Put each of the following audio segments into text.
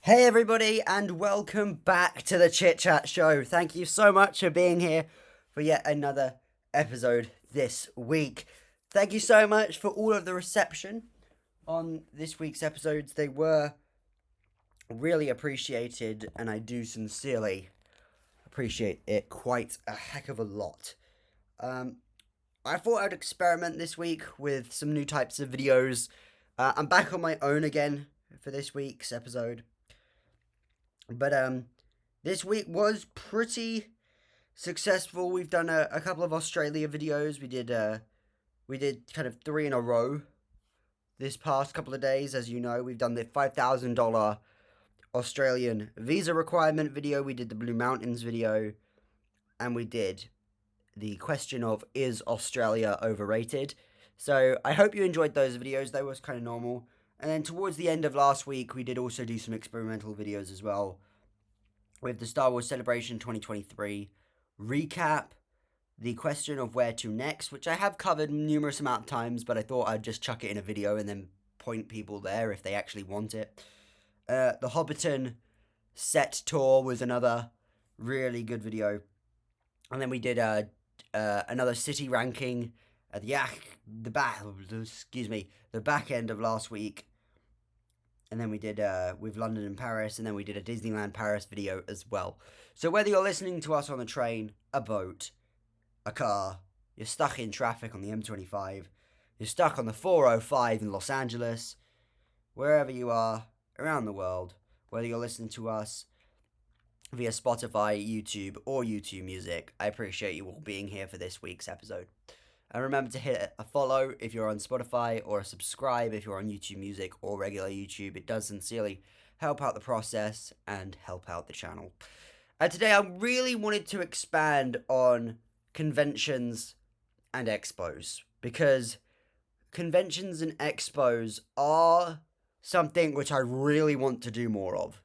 Hey everybody, and welcome back to the Chit-Chat Show. Thank you so much for being here for yet another episode this week. Thank you so much for all of the reception on this week's episodes. They were really appreciated, and I do sincerely appreciate it quite a heck of a lot. I thought I'd experiment this week with some new types of videos. I'm back on my own again for this week's episode. But this week was pretty successful. We've done a couple of Australia videos. We did kind of 3 in a row this past couple of days. As you know, we've done the $5,000 Australian visa requirement video. We did the Blue Mountains video, and we did the question of is Australia overrated. So I hope you enjoyed those videos. They was kind of normal. And then towards the end of last week, we did also do some experimental videos as well, with the Star Wars Celebration 2023 recap, the question of where to next, which I have covered numerous amount of times, but I thought I'd just chuck it in a video and then point people there if they actually want it. The Hobbiton set tour was another really good video. And then we did another city ranking at the back end of last week. And then we did with London and Paris, and then we did a Disneyland Paris video as well. So whether you're listening to us on a train, a boat, a car, you're stuck in traffic on the M25, you're stuck on the 405 in Los Angeles, wherever you are around the world, whether you're listening to us via Spotify, YouTube, or YouTube Music, I appreciate you all being here for this week's episode. And remember to hit a follow if you're on Spotify, or a subscribe if you're on YouTube Music or regular YouTube. It does sincerely help out the process and help out the channel. Today I really wanted to expand on conventions and expos, because conventions and expos are something which I really want to do more of.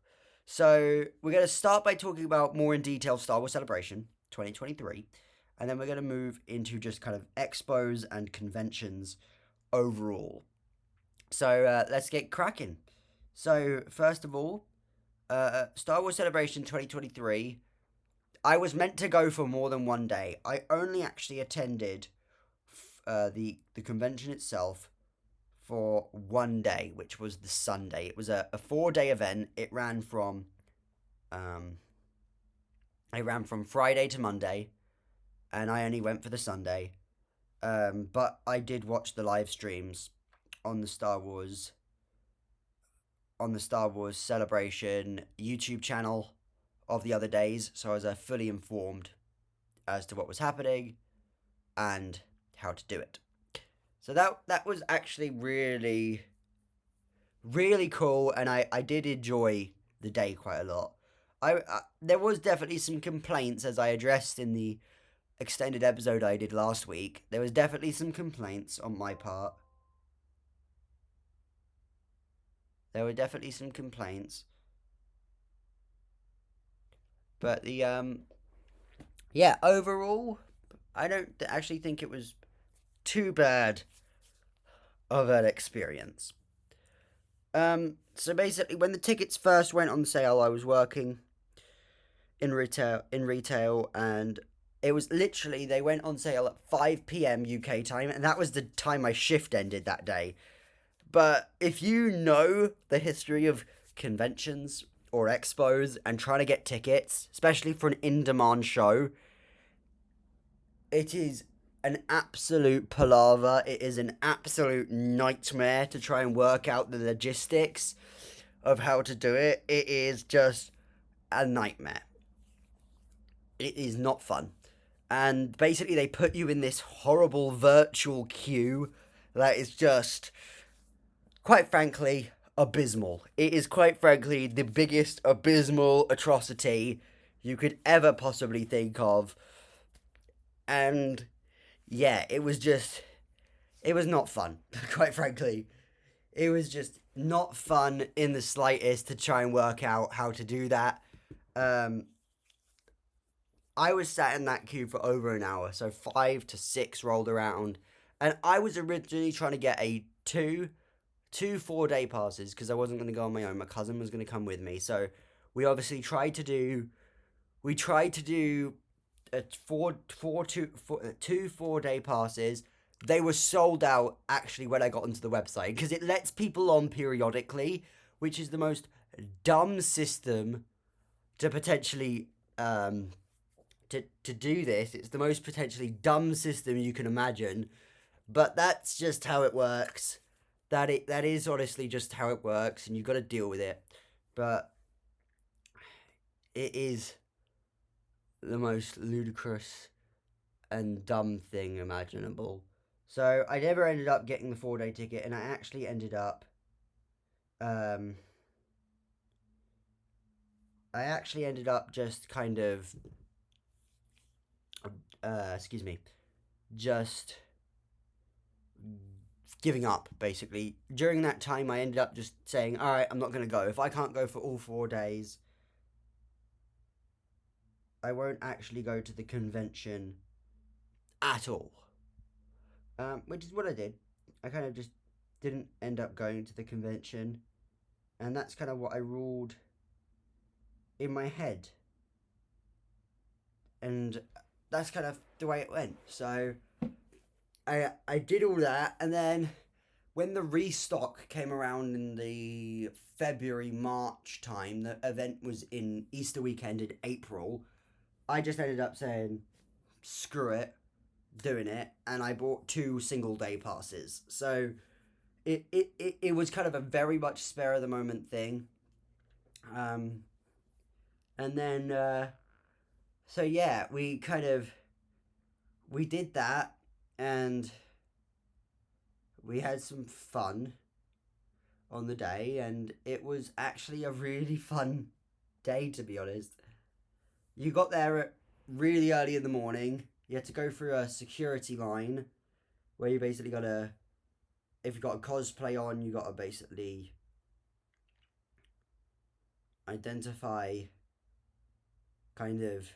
So we're going to start by talking about more in detail Star Wars Celebration 2023. And then we're going to move into just kind of expos and conventions overall. So let's get cracking. So first of all, Star Wars Celebration 2023, I was meant to go for more than one day. I only actually attended the convention itself for one day, which was the Sunday. It was a 4-day event. It ran from Friday to Monday, and I only went for the Sunday. But I did watch the live streams on the Star Wars Celebration YouTube channel of the other days, so I was fully informed as to what was happening and how to do it. So that was actually really, really cool, and I did enjoy the day quite a lot. There was definitely some complaints, as I addressed in the extended episode I did last week. There was definitely some complaints on my part. There were definitely some complaints. But overall, I don't actually think it was too bad of an experience. So basically, when the tickets first went on sale, I was working in retail, and it was literally, they went on sale at 5 p.m. UK time, and that was the time my shift ended that day. But if you know the history of conventions or expos and trying to get tickets, especially for an in-demand show, it is an absolute palaver. It is an absolute nightmare to try and work out the logistics of how to do it. It is just a nightmare. It is not fun. And basically they put you in this horrible virtual queue that is just, quite frankly, abysmal. It is quite frankly the biggest abysmal atrocity you could ever possibly think of. And yeah, it was not fun, quite frankly. It was just not fun in the slightest to try and work out how to do that. I was sat in that queue for over an hour, so 5 to 6 rolled around, and I was originally trying to get a 2 2 4-day passes because I wasn't going to go on my own. My cousin was going to come with me. So we obviously tried to do two 4-day passes. They were sold out actually when I got onto the website because it lets people on periodically, which is the most dumb system to potentially to do this. It's the most potentially dumb system you can imagine, but that's just how it works. That is honestly just how it works, and you've got to deal with it. But it is the most ludicrous and dumb thing imaginable. So I never ended up getting the 4-day ticket, and I actually ended up just kind of just giving up, basically. During that time, I ended up just saying, all right, I'm not going to go. If I can't go for all 4 days, I won't actually go to the convention at all. Which is what I did. I kind of just didn't end up going to the convention. And that's kind of what I ruled in my head. And that's kind of the way it went. So I did all that, and then when the restock came around in the February, March time, the event was in Easter weekend in April, I just ended up saying, screw it, doing it, and I bought 2 single-day passes. So it was kind of a very much spare of the moment thing. And then, so yeah, we did that, and we had some fun on the day, and it was actually a really fun day, to be honest. You got there at really early in the morning. You had to go through a security line where you basically got to, if you got a cosplay on, you got to basically identify kind of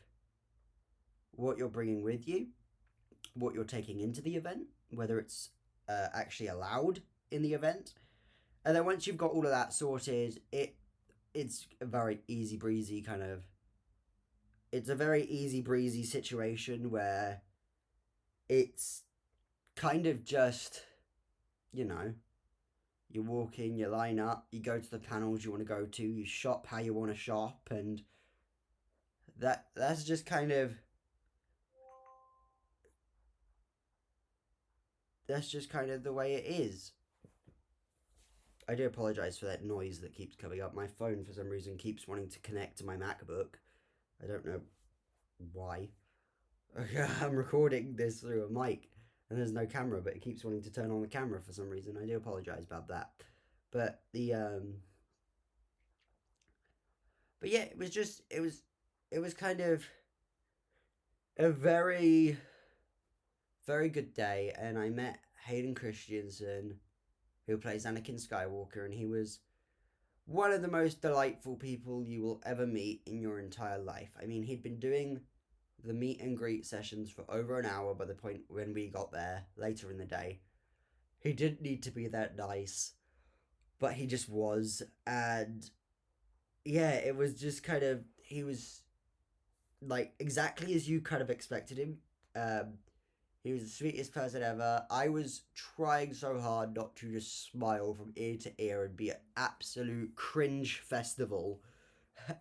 what you're bringing with you, what you're taking into the event, whether it's actually allowed in the event. And then once you've got all of that sorted, it's a very easy breezy kind of, it's a very easy breezy situation where it's kind of just, you walk in, you line up, you go to the panels you want to go to, you shop how you want to shop, and that's just kind of, the way it is. I do apologize for that noise that keeps coming up. My phone, for some reason, keeps wanting to connect to my MacBook. I don't know why. I'm recording this through a mic, and there's no camera, but it keeps wanting to turn on the camera for some reason. I do apologize about that. But but yeah, it was kind of a very, very good day, and I met Hayden Christensen, who plays Anakin Skywalker, and he was one of the most delightful people you will ever meet in your entire life. I mean, he'd been doing the meet and greet sessions for over an hour by the point when we got there later in the day. He didn't need to be that nice, but he just was. And yeah, it was just kind of, he was like exactly as you kind of expected him. He was the sweetest person ever. I was trying so hard not to just smile from ear to ear and be an absolute cringe festival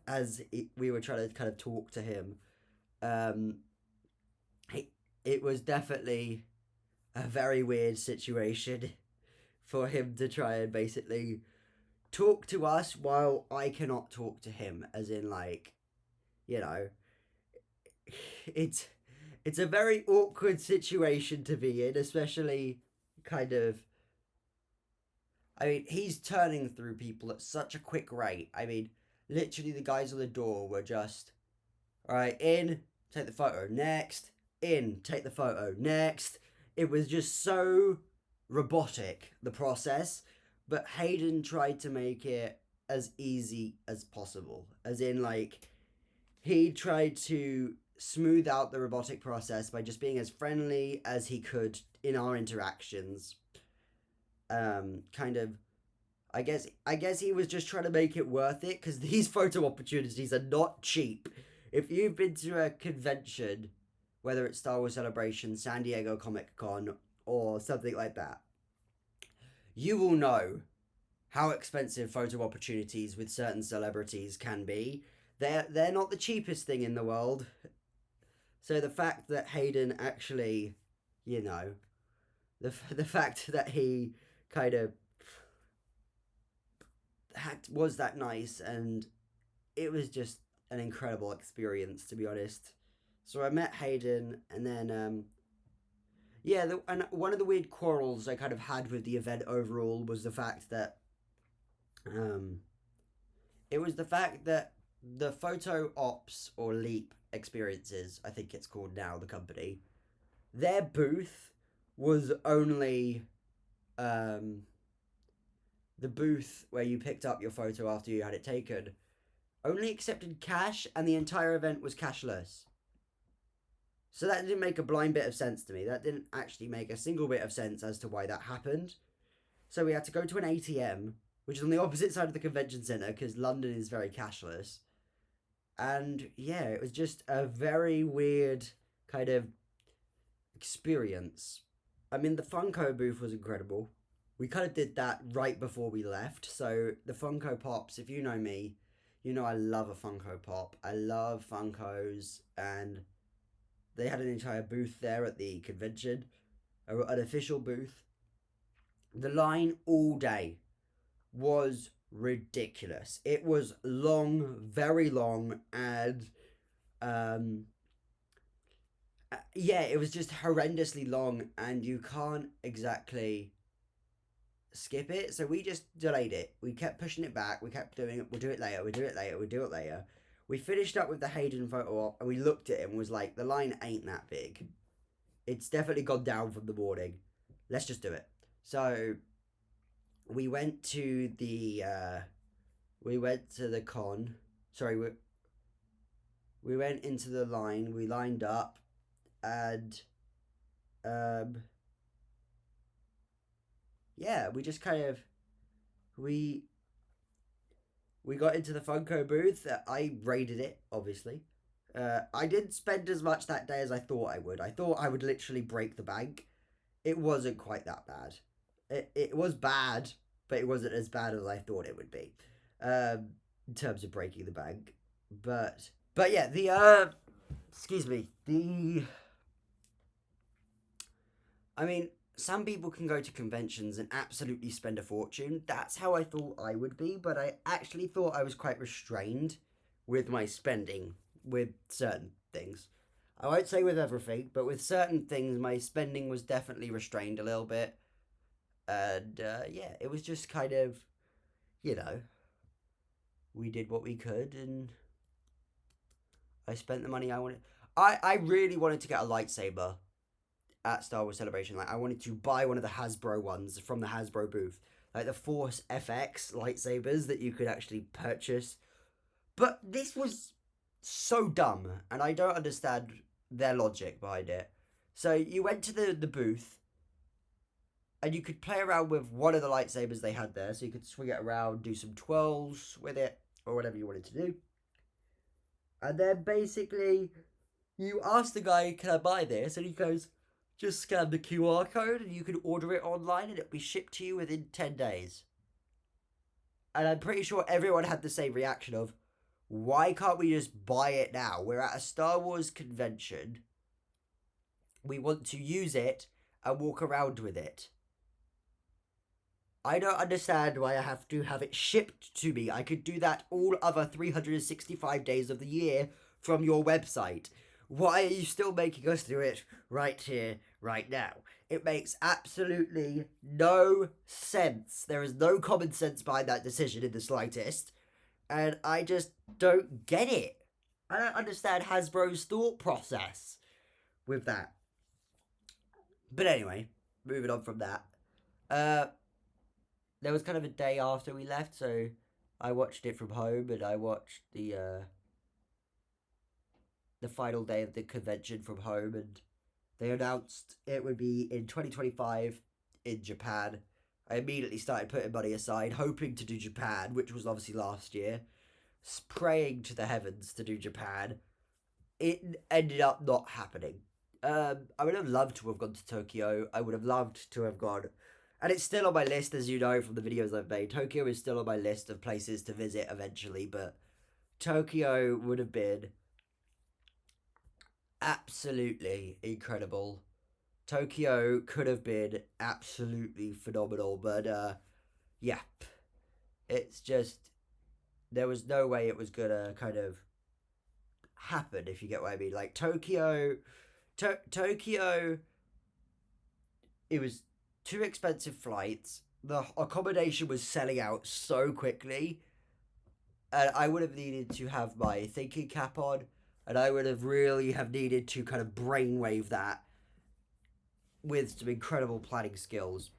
as we were trying to kind of talk to him. It was definitely a very weird situation for him to try and basically talk to us while I cannot talk to him, as in, like, it's a very awkward situation to be in, especially kind of, I mean, he's turning through people at such a quick rate. I mean, literally the guys on the door were just, all right, in, take the photo, next, in, take the photo, next. It was just so robotic, the process, but Hayden tried to make it as easy as possible, as in, like, he tried to smooth out the robotic process by just being as friendly as he could in our interactions. Kind of I guess he was just trying to make it worth it, because these photo opportunities are not cheap. If you've been to a convention, whether it's Star Wars Celebration, San Diego Comic Con, or something like that, you will know how expensive photo opportunities with certain celebrities can be. They're not the cheapest thing in the world. So the fact that Hayden actually, you know, the fact that he kind of was that nice, and it was just an incredible experience, to be honest. So I met Hayden, and then yeah, and one of the weird quarrels I kind of had with the event overall was the fact that um it was the fact that the photo ops or leap experiences, I think it's called now, the company, their booth was only um the booth where you picked up your photo after you had it taken only accepted cash, and the entire event was cashless. So that didn't make a blind bit of sense to me. That didn't actually make a single bit of sense as to why that happened. So we had to go to an ATM, which is on the opposite side of the convention centre, because London is very cashless. And yeah, it was just a very weird kind of experience. I mean, the Funko booth was incredible. We kind of did that right before we left. So the Funko Pops, if you know me, you know I love a Funko Pop. I love Funkos, and they had an entire booth there at the convention, an official booth. The line all day was ridiculous. It was long, very long, and um, yeah, it was just horrendously long, and you can't exactly skip it. So we just delayed it. We kept pushing it back. We kept doing it. We'll do it later. We'll do it later. We'll do it later. We finished up with the Hayden photo op, and we looked at it and was like, the line ain't that big. It's definitely gone down from the morning. Let's just do it. So we went to the con. Sorry, we went into the line. We lined up, and yeah, we just kind of we got into the Funko booth. I raided it, obviously. I didn't spend as much that day as I thought I would. I thought I would literally break the bank. It wasn't quite that bad. It was bad, but it wasn't as bad as I thought it would be, in terms of breaking the bank. But yeah, the excuse me, the I mean, some people can go to conventions and absolutely spend a fortune. That's how I thought I would be, but I actually thought I was quite restrained with my spending with certain things. I won't say with everything, but with certain things, my spending was definitely restrained a little bit. And yeah, it was just kind of, you know, we did what we could, and I spent the money I wanted. I really wanted to get a lightsaber at Star Wars Celebration. Like, I wanted to buy one of the Hasbro ones from the Hasbro booth, like the Force FX lightsabers that you could actually purchase. But this was so dumb, and I don't understand their logic behind it. So you went to the booth, and you could play around with one of the lightsabers they had there. So you could swing it around, do some twirls with it, or whatever you wanted to do. And then basically, you ask the guy, "Can I buy this?" And he goes, "Just scan the QR code and you can order it online and it'll be shipped to you within 10 days." And I'm pretty sure everyone had the same reaction of, why can't we just buy it now? We're at a Star Wars convention. We want to use it and walk around with it. I don't understand why I have to have it shipped to me. I could do that all other 365 days of the year from your website. Why are you still making us do it right here, right now? It makes absolutely no sense. There is no common sense behind that decision in the slightest. And I just don't get it. I don't understand Hasbro's thought process with that. But anyway, moving on from that. There was kind of a day after we left, so I watched it from home, and I watched the final day of the convention from home, and they announced it would be in 2025 in Japan. I immediately started putting money aside, hoping to do Japan, which was obviously last year, praying to the heavens to do Japan. It ended up not happening. I would have loved to have gone to Tokyo. I would have loved to have gone. And it's still on my list, as you know from the videos I've made. Tokyo is still on my list of places to visit eventually, but Tokyo would have been absolutely incredible. Tokyo could have been absolutely phenomenal, but yeah, it's just there was no way it was gonna kind of happen, if you get what I mean. Like Tokyo, it was too expensive flights. The accommodation was selling out so quickly, and I would have needed to have my thinking cap on, and I would have really have needed to kind of brainwave that with some incredible planning skills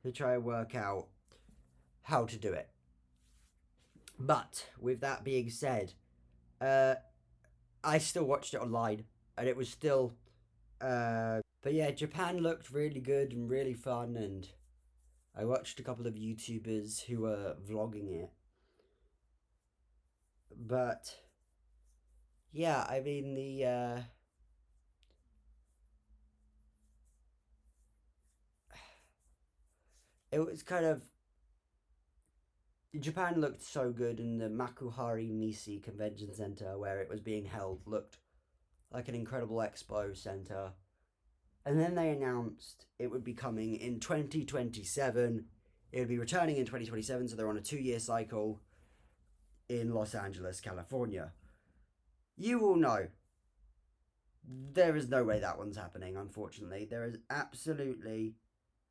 to try and work out how to do it. But with that being said, I still watched it online, and it was still. But yeah, Japan looked really good and really fun, and I watched a couple of YouTubers who were vlogging it. But yeah, I mean it was kind of Japan looked so good, and the Makuhari Misi Convention Center where it was being held looked like an incredible expo center. And then they announced it would be coming in 2027. It would be returning in 2027, so they're on a 2-year cycle in Los Angeles, California. You all know there is no way that one's happening, unfortunately. There is absolutely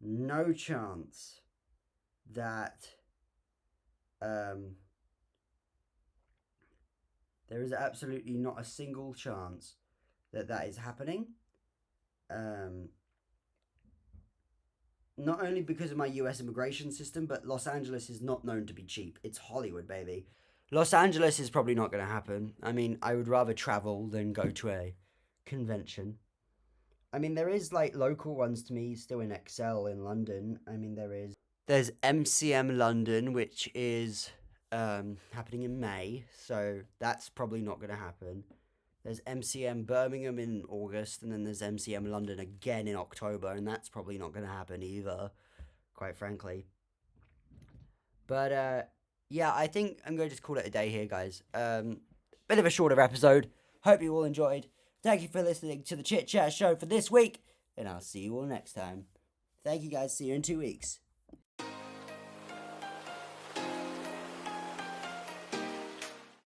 no chance that there is absolutely not a single chance that that is happening. Not only because of my US immigration system, but Los Angeles is not known to be cheap. It's Hollywood, baby. Los Angeles is probably not going to happen. I mean, I would rather travel than go to a convention. I mean, there is like local ones to me still in Excel in London. I mean, there's MCM London, which is happening in May, so that's probably not going to happen. There's MCM Birmingham in August, and then there's MCM London again in October, and that's probably not going to happen either, quite frankly. But yeah, I think I'm going to just call it a day here, guys. Bit of a shorter episode. Hope you all enjoyed. Thank you for listening to the Chit-Chat Show for this week, and I'll see you all next time. Thank you, guys. See you in 2 weeks.